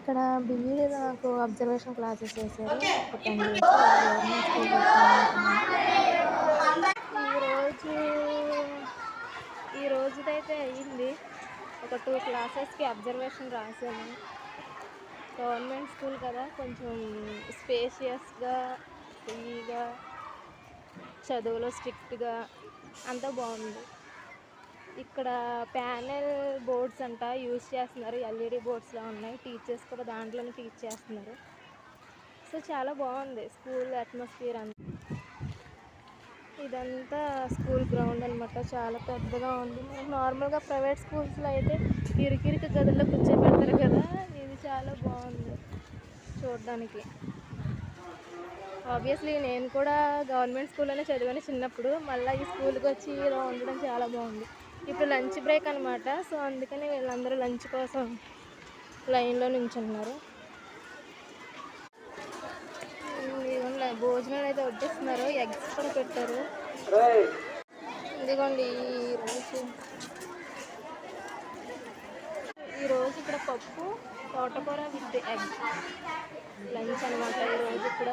ఇక్కడ బీఈడీలో నాకు observation classes చేశారు. ఒక 10 డేస్ గవర్నమెంట్ స్కూల్ చెప్తున్నాను. ఈరోజు ఈ రోజుదైతే అయ్యింది. ఒక 2 క్లాసెస్‌కి అబ్జర్వేషన్ రాసాను. గవర్నమెంట్ స్కూల్ కదా, కొంచెం స్పేషియస్‌గా, ఫ్రీగా, చదువులో స్ట్రిక్ట్‌గా అంతా బాగుంది. ఇక్కడ ప్యానెల్ బోర్డ్స్ అంట యూజ్ చేస్తున్నారు. ఎల్ఈడి బోర్డ్స్లా ఉన్నాయి. టీచర్స్ కూడా దాంట్లోనే టీచ్ చేస్తున్నారు. సో చాలా బాగుంది స్కూల్ అట్మాస్ఫియర్ అంతా. ఇదంతా స్కూల్ గ్రౌండ్ అనమాట. చాలా పెద్దగా ఉంది. మనకు నార్మల్గా ప్రైవేట్ స్కూల్స్లో అయితే ఇరుకిరికి గదుల్లో కూర్చోబెడతారు కదా, ఇది చాలా బాగుంది చూడడానికి. ఆబ్వియస్లీ నేను కూడా గవర్నమెంట్ స్కూల్లోనే చదివాను చిన్నప్పుడు. మళ్ళీ ఈ స్కూల్కి వచ్చి ఇలా ఉండడం చాలా బాగుంది. ఇప్పుడు లంచ్ బ్రేక్ అనమాట. సో అందుకని వీళ్ళందరూ లంచ్ కోసం లైన్లో నించున్నారు. భోజనాలు అయితే వడ్డిస్తున్నారు. ఎగ్స్ కూడా పెట్టారు. ఇదిగోండి ఈరోజు ఇక్కడ పప్పు, తోటకూర విత్ ఎగ్ లంచ్ అనమాట ఈరోజు ఇక్కడ.